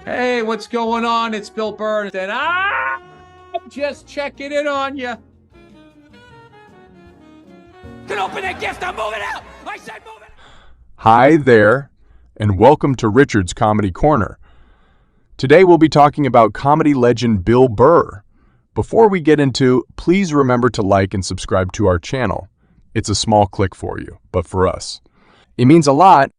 Hey, what's going on? It's Bill Burr, and I'm just checking in on you. Can open that gift. I'm moving out. I said moving out. Hi there, and welcome to Richard's Comedy Corner. Today we'll be talking about comedy legend Bill Burr. Before we get into, please remember to like and subscribe to our channel. It's a small click for you, but for us, it means a lot.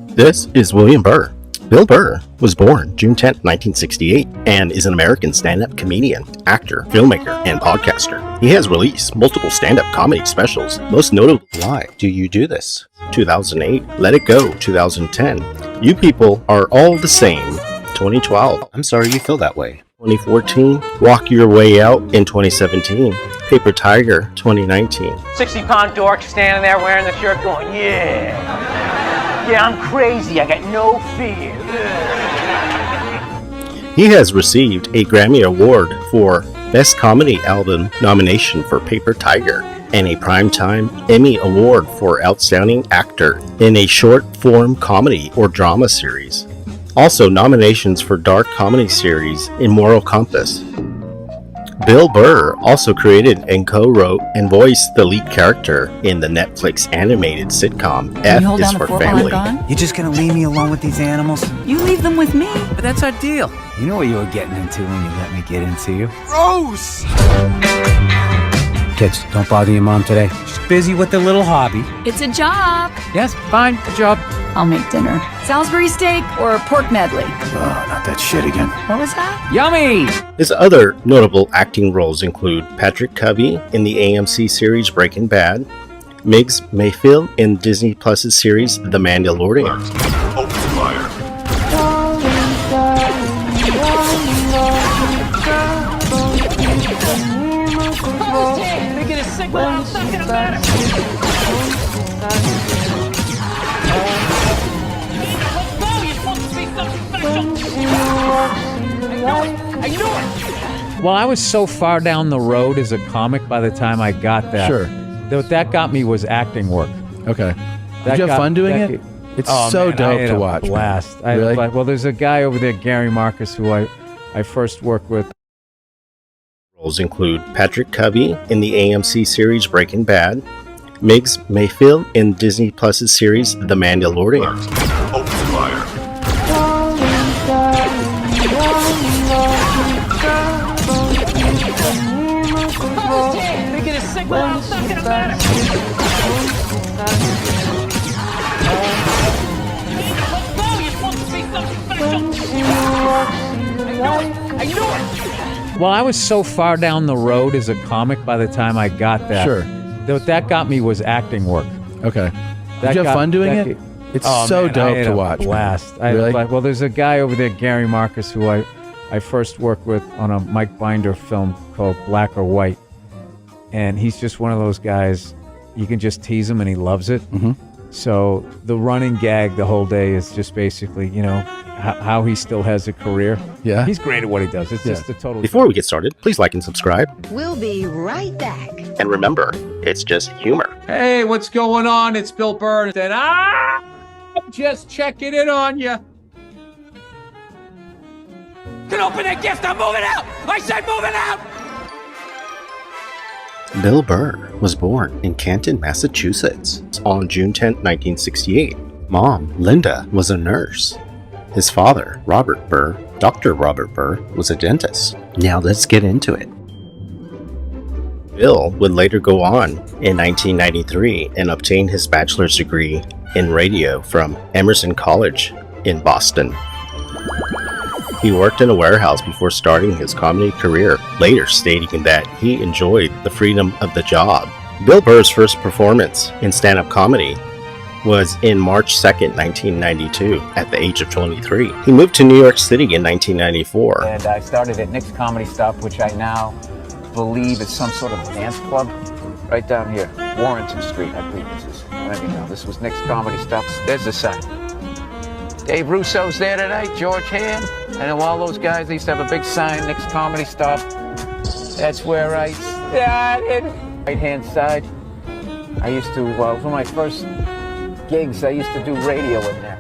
This is William Burr. Bill Burr was born June 10, 1968, and is an American stand-up comedian, actor, filmmaker, and podcaster. He has released multiple stand-up comedy specials, most notably Why Do You Do This? 2008, Let It Go, 2010, You People Are All the Same, 2012. I'm sorry you feel that way. 2014, Walk Your Way Out in 2017, Paper Tiger, 2019. 60-pound dork standing there wearing the shirt going, yeah. Yeah, I'm crazy. I got no fear. He has received a Grammy Award for Best Comedy Album nomination for Paper Tiger and a Primetime Emmy Award for Outstanding Actor in a Short-Form Comedy or Drama Series. Also nominations for Dark Comedy Series in Moral Compass. Bill Burr also created and co-wrote and voiced the lead character in the Netflix animated sitcom F is for Family. You just gonna leave me alone with these animals? You leave them with me. But that's our deal. You know what you were getting into when you let me get into you. Gross! Kids, don't bother your mom today. She's busy with her little hobby. It's a job. Yes, fine, good job. I'll make dinner. Salisbury steak or pork medley. Oh, not that shit again. What was that? Yummy! His other notable acting roles include Patrick Covey in the AMC series Breaking Bad, Miggs Mayfield in Disney Plus's series The Mandalorian. Open fire. Well, I was so far down the road as a comic by the time I got that. Sure. What that got me was acting work. Okay. That Did you have fun doing that it? It's Oh, so man, I dope had to a watch. man. Blast. Really? Well, there's a guy over there, Gary Marcus, who I first worked with. Roles include Patrick Covey in the AMC series Breaking Bad, Miggs Mayfield in Disney Plus's series The Mandalorian. Open fire. Well, I was so far down the road as a comic by the time I got that. Sure. What that got me was acting work. Okay. That Did you have got- fun doing that it? ga- It's Oh, so man, I dope had to a watch. man. Blast. Really? Well, there's a guy over there, Gary Marcus, who I first worked with on a Mike Binder film called Black or White. And he's just one of those guys, you can just tease him and he loves it. Mhm. So the running gag the whole day is just basically, how he still has a career. Yeah? He's great at what he does. It's Yeah. just a total... Before we get started, please like and subscribe. We'll be right back. And remember, it's just humor. Hey, what's going on? It's Bill Burr, and I'm just checking in on you. Can open that gift. I'm moving out. I said moving out. Bill Burr was born in Canton, Massachusetts on June 10, 1968. Mom, Linda, was a nurse. His father, Robert Burr, Dr. Robert Burr, was a dentist. Now let's get into it. Bill would later go on in 1993 and obtain his bachelor's degree in radio from Emerson College in Boston. He worked in a warehouse before starting his comedy career, later stating that he enjoyed the freedom of the job. Bill Burr's first performance in stand-up comedy was in March 2nd, 1992, at the age of 23. He moved to New York City in 1994. And I started at Nick's Comedy Stop, which I now believe is some sort of dance club right down here, Warrington Street, I believe this is. Let me know. This was Nick's Comedy Stop. There's the sign. Dave Russo's there tonight, George Hand, and all those guys. They used to have a big sign, Nick's Comedy Stop. That's where I started. Right-hand side. I used to, for my first gigs. I used to do radio in there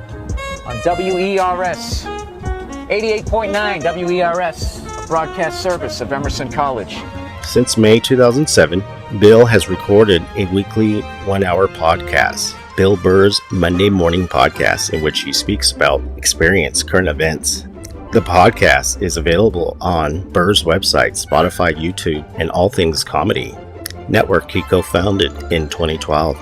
on WERS, 88.9 WERS, a broadcast service of Emerson College. Since May 2007, Bill has recorded a weekly 1-hour podcast, Bill Burr's Monday Morning Podcast, in which he speaks about experience, current events. The podcast is available on Burr's website, Spotify, YouTube, and All Things Comedy network he co-founded in 2012.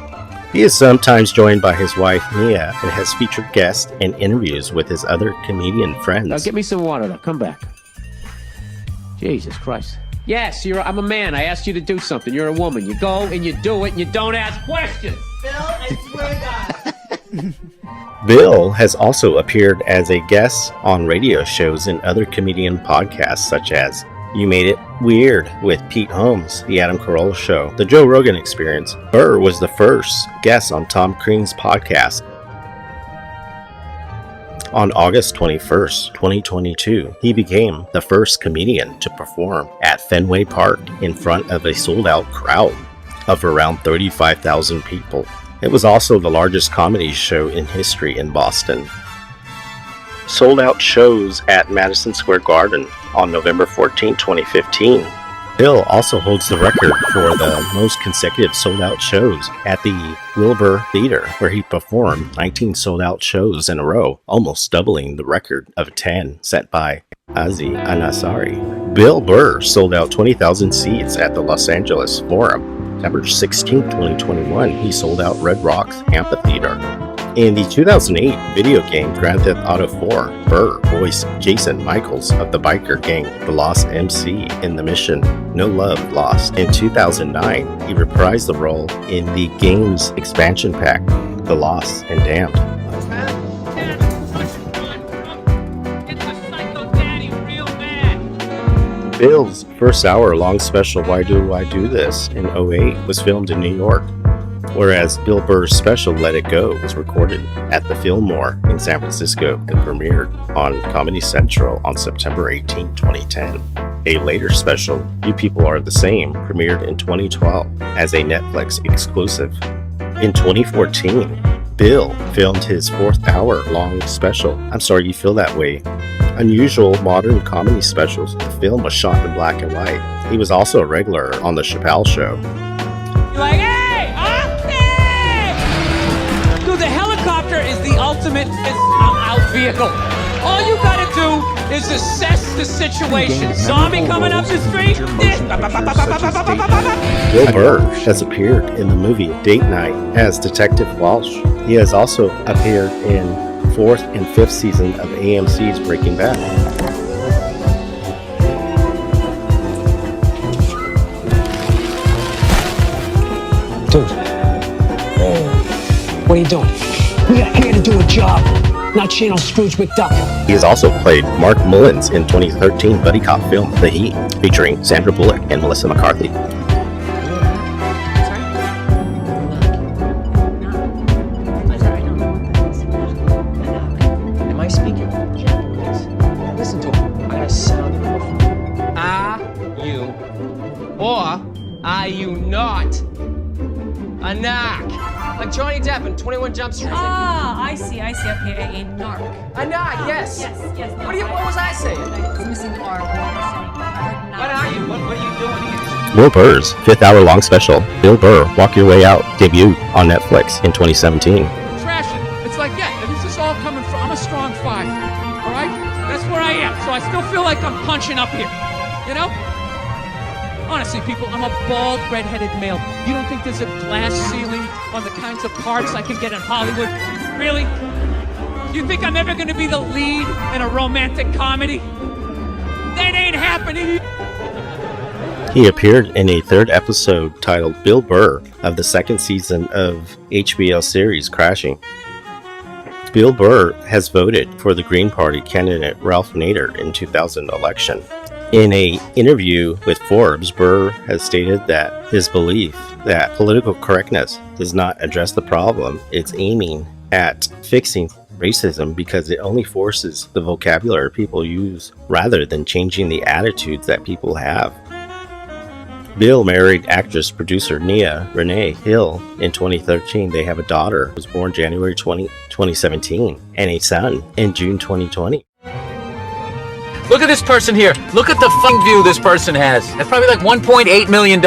He is sometimes joined by his wife, Mia, and has featured guests and interviews with his other comedian friends. Now get me some water now. Come back. Jesus Christ. Yes, I'm a man. I asked you to do something. You're a woman. You go and you do it and you don't ask questions. Bill, I swear to God. Bill has also appeared as a guest on radio shows and other comedian podcasts such as You Made It Weird with Pete Holmes, The Adam Carolla Show, The Joe Rogan Experience. Burr was the first guest on Tom Cruise's podcast. On August 21st, 2022, he became the first comedian to perform at Fenway Park in front of a sold-out crowd of around 35,000 people. It was also the largest comedy show in history in Boston. Sold-out shows at Madison Square Garden on November 14, 2015. Bill also holds the record for the most consecutive sold-out shows at the Wilbur Theater, where he performed 19 sold-out shows in a row, almost doubling the record of 10 set by Aziz Ansari. Bill Burr sold out 20,000 seats at the Los Angeles Forum. September 16, 2021, he sold out Red Rocks Amphitheater. In the 2008 video game Grand Theft Auto 4, Burr voiced Jason Michaels of the biker gang The Lost MC in the mission No Love Lost. In 2009, he reprised the role in the game's expansion pack, The Lost and Damned. Bill's first hour-long special Why Do I Do This in 2008 was filmed in New York, whereas Bill Burr's special Let It Go was recorded at the Fillmore in San Francisco and premiered on Comedy Central on September 18, 2010. A later special, You People Are the Same, premiered in 2012 as a Netflix exclusive. In 2014, Bill filmed his fourth hour-long special, I'm Sorry You Feel That Way. Unusual modern comedy specials, the film was shot in black and white. He was also a regular on The Chappelle Show. You're like, hey, okay! Dude, the helicopter is the ultimate out vehicle. All you gotta do is assess the situation. Zombie coming up the street. Bill Burr has appeared in the movie Date Night as Detective Walsh. He has also appeared in 4th and 5th season of AMC's Breaking Bad. Dude, what are you doing? We are here to do a job, not channel Scrooge McDuck. He has also played Mark Mullins in 2013 buddy cop film The Heat, featuring Sandra Bullock and Melissa McCarthy. Are you not a narc? Like Johnny Depp in 21 Jump Street. Ah, I see up here, a narc. A narc, yes. Yes. What was I saying? I was missing the R. What are you? What are you doing here? Will Burr's 5th hour-long special, Bill Burr, Walk Your Way Out, debuted on Netflix in 2017. Trashing. It's like, yeah, this is all coming from, I'm a strong 5, all right? That's where I am, so I still feel like I'm punching up here, you know? Honestly, people, I'm a bald, red-headed male. You don't think there's a glass ceiling on the kinds of parts I can get in Hollywood? Really? You think I'm ever going to be the lead in a romantic comedy? That ain't happening. He appeared in a 3rd episode titled Bill Burr of the 2nd season of HBO series Crashing. Bill Burr has voted for the Green Party candidate Ralph Nader in 2000 election. In an interview with Forbes, Burr has stated that his belief that political correctness does not address the problem, it's aiming at fixing racism because it only forces the vocabulary people use rather than changing the attitudes that people have. Bill married actress producer Nia Renee Hill in 2013. They have a daughter who was born January 2017 and a son in June 2020. Look at this person here. Look at the fucking view this person has. That's probably like $1.8 million.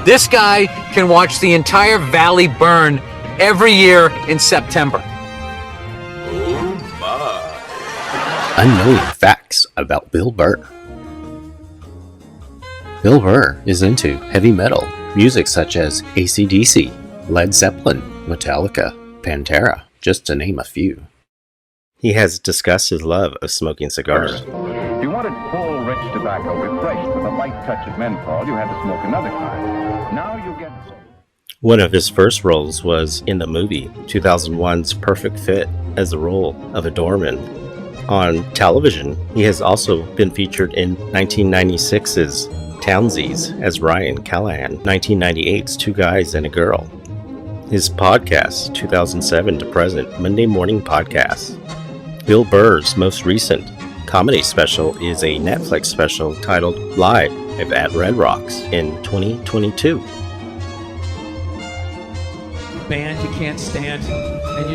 This guy can watch the entire valley burn every year in September. Unknown facts about Bill Burr. Bill Burr is into heavy metal music such as AC/DC, Led Zeppelin, Metallica, Pantera, just to name a few. He has discussed his love of smoking cigars. If you wanted full, rich tobacco refreshed with a light touch of menthol, you had to smoke another kind. Now you get... One of his first roles was in the movie 2001's Perfect Fit as the role of a doorman. On television, he has also been featured in 1996's Townsies as Ryan Callahan, 1998's Two Guys and a Girl. His podcast, 2007 to present, Monday Morning Podcast. Bill Burr's most recent comedy special is a Netflix special titled Live at Red Rocks in 2022. Band you can't stand, and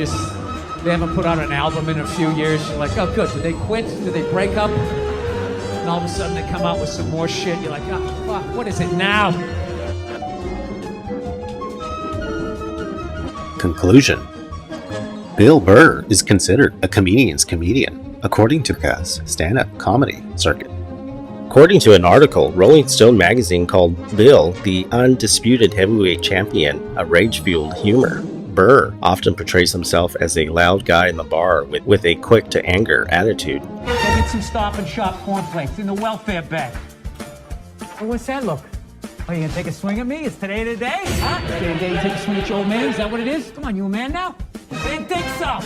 they haven't put out an album in a few years. You're like, oh good, did they quit? Did they break up? And all of a sudden they come out with some more shit. You're like, oh fuck, what is it now? Conclusion. Bill Burr is considered a comedian's comedian, according to Cass' stand-up comedy circuit. According to an article, Rolling Stone magazine called Bill the undisputed heavyweight champion of rage-fueled humor. Burr often portrays himself as a loud guy in the bar with a quick-to-anger attitude. Go get some Stop and Shop cornflakes in the welfare bag. Oh, what's that look? Oh, you gonna take a swing at me? Is today the day? Huh? Today the day you take a swing at your old man? Is that what it is? Come on, you a man now? I didn't think so.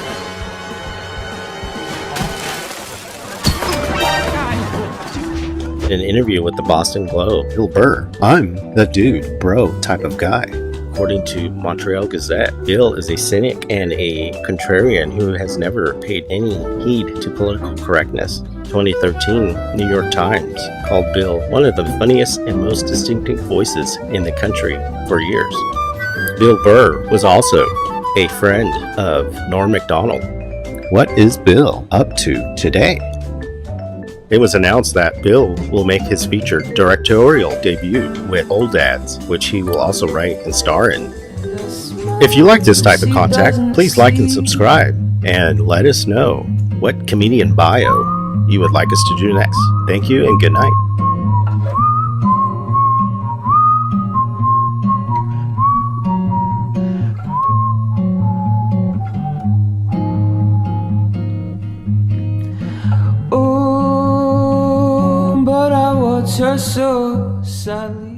In an interview with the Boston Globe, Bill Burr, I'm the dude, bro type of guy. According to Montreal Gazette, Bill is a cynic and a contrarian who has never paid any heed to political correctness. 2013, New York Times called Bill one of the funniest and most distinctive voices in the country for years. Bill Burr was also a friend of Norm Macdonald. What is Bill up to today? It was announced that Bill will make his feature directorial debut with Old Dads, which he will also write and star in. If you like this type of content, please like and subscribe, and let us know what comedian bio you would like us to do next. Thank you and good night. You're so sadly